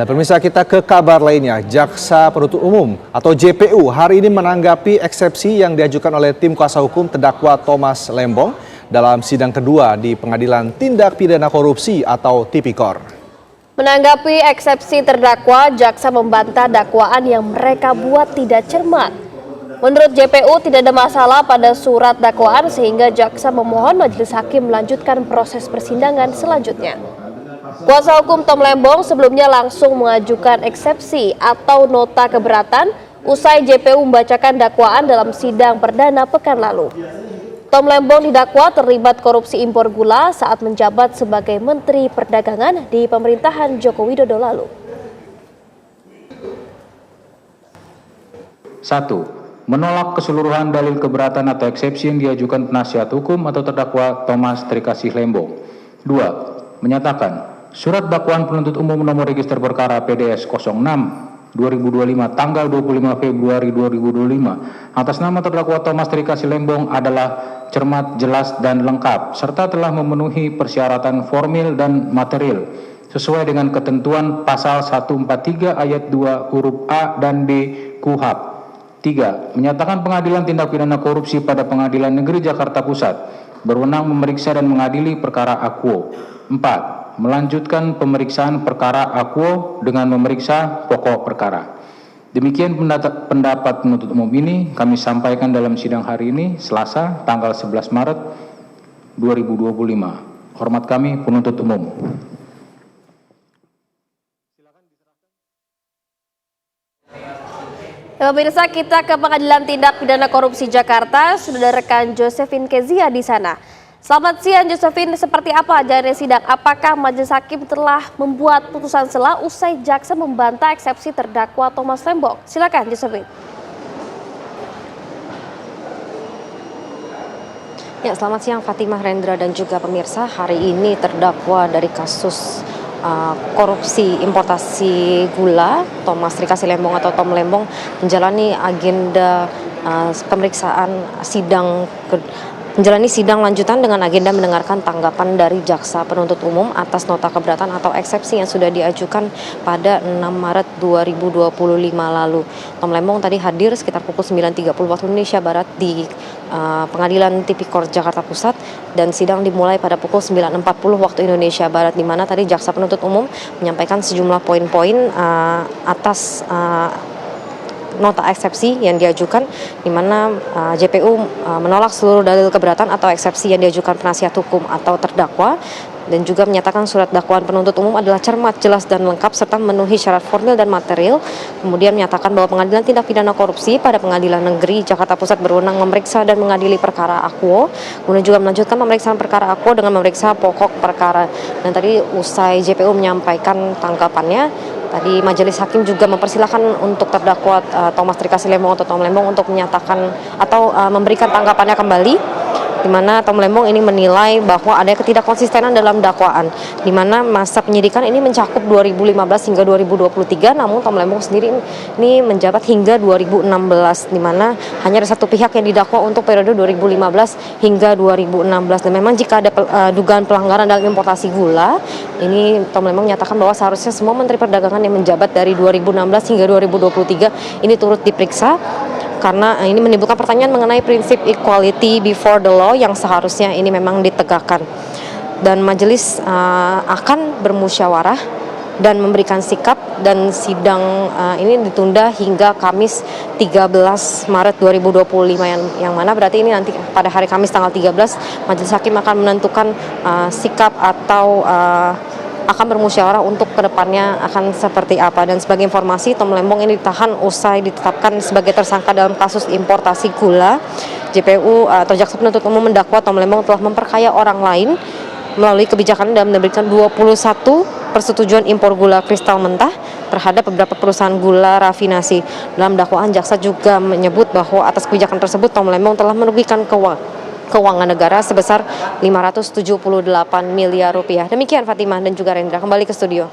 Dan pemirsa, kita ke kabar lainnya. Jaksa Penuntut Umum atau JPU hari ini menanggapi eksepsi yang diajukan oleh tim kuasa hukum terdakwa Thomas Lembong dalam sidang kedua di Pengadilan Tindak Pidana Korupsi atau Tipikor. Menanggapi eksepsi terdakwa, jaksa membantah dakwaan yang mereka buat tidak cermat. Menurut JPU tidak ada masalah pada surat dakwaan sehingga jaksa memohon majelis hakim melanjutkan proses persidangan selanjutnya. Kuasa hukum Tom Lembong sebelumnya langsung mengajukan eksepsi atau nota keberatan usai JPU membacakan dakwaan dalam sidang perdana pekan lalu. Tom Lembong didakwa terlibat korupsi impor gula saat menjabat sebagai Menteri Perdagangan di pemerintahan Joko Widodo lalu. 1. Menolak keseluruhan dalil keberatan atau eksepsi yang diajukan penasihat hukum atau terdakwa Thomas Trikasih Lembong. 2. Menyatakan surat dakwaan penuntut umum nomor register perkara PDS 06/2025 tanggal 25 Februari 2025 atas nama terdakwa Thomas Trikasih Lembong adalah cermat, jelas, dan lengkap serta telah memenuhi persyaratan formil dan material sesuai dengan ketentuan pasal 143 ayat 2 huruf A dan B KUHP. 3. Menyatakan Pengadilan Tindak Pidana Korupsi pada Pengadilan Negeri Jakarta Pusat berwenang memeriksa dan mengadili perkara akuo. 4. Melanjutkan pemeriksaan perkara akuo dengan memeriksa pokok perkara. Demikian pendapat penuntut umum ini kami sampaikan dalam sidang hari ini, Selasa, tanggal 11 Maret 2025. Hormat kami, penuntut umum. Pemirsa, kita ke Pengadilan Tindak Pidana Korupsi Jakarta, sudah ada rekan Josephine Kezia di sana. Selamat siang Josephine, seperti apa jalannya sidang? Apakah majelis hakim telah membuat putusan sela usai jaksa membantah eksepsi terdakwa Thomas Lembong? Silakan Josephine. Ya, selamat siang Fatimah, Rendra, dan juga pemirsa. Hari ini terdakwa dari kasus korupsi importasi gula Thomas Trikasih Lembong atau Tom Lembong menjalani agenda menjalani sidang lanjutan dengan agenda mendengarkan tanggapan dari jaksa penuntut umum atas nota keberatan atau eksepsi yang sudah diajukan pada 6 Maret 2025 lalu. Tom Lembong tadi hadir sekitar pukul 9.30 waktu Indonesia Barat di Pengadilan Tipikor Jakarta Pusat dan sidang dimulai pada pukul 9.40 waktu Indonesia Barat, di mana tadi jaksa penuntut umum menyampaikan sejumlah poin-poin atas nota eksepsi yang diajukan, di mana JPU menolak seluruh dalil keberatan atau eksepsi yang diajukan penasihat hukum atau terdakwa, dan juga menyatakan surat dakwaan penuntut umum adalah cermat, jelas, dan lengkap serta memenuhi syarat formil dan material. Kemudian menyatakan bahwa Pengadilan Tindak Pidana Korupsi pada Pengadilan Negeri Jakarta Pusat berwenang memeriksa dan mengadili perkara akuo. Kemudian juga melanjutkan pemeriksaan perkara akuo dengan memeriksa pokok perkara. Dan tadi usai JPU menyampaikan tanggapannya, tadi majelis hakim juga mempersilahkan untuk terdakwa Thomas Trikasih Lembong atau Tom Lembong untuk menyatakan atau memberikan tanggapannya kembali, di mana Tom Lembong ini menilai bahwa ada ketidakkonsistenan dalam dakwaan, di mana masa penyidikan ini mencakup 2015 hingga 2023, namun Tom Lembong sendiri ini menjabat hingga 2016, di mana hanya ada satu pihak yang didakwa untuk periode 2015 hingga 2016. Dan memang jika ada dugaan pelanggaran dalam importasi gula, ini Tom Lembong menyatakan bahwa seharusnya semua Menteri Perdagangan yang menjabat dari 2016 hingga 2023 ini turut diperiksa, karena ini menimbulkan pertanyaan mengenai prinsip equality before the law yang seharusnya ini memang ditegakkan. Dan majelis akan bermusyawarah dan memberikan sikap, dan sidang ini ditunda hingga Kamis 13 Maret 2025 yang mana berarti ini nanti pada hari Kamis tanggal 13 majelis hakim akan menentukan sikap atau akan bermusyawarah untuk kedepannya akan seperti apa. Dan sebagai informasi, Tom Lembong ini ditahan usai ditetapkan sebagai tersangka dalam kasus importasi gula. JPU atau jaksa penuntut umum mendakwa Tom Lembong telah memperkaya orang lain melalui kebijakan dan menerbitkan 21 persetujuan impor gula kristal mentah terhadap beberapa perusahaan gula rafinasi. Dalam dakwaan, jaksa juga menyebut bahwa atas kebijakan tersebut Tom Lembong telah merugikan keuangan negara sebesar 578 miliar rupiah. Demikian Fatimah dan juga Rendra, kembali ke studio.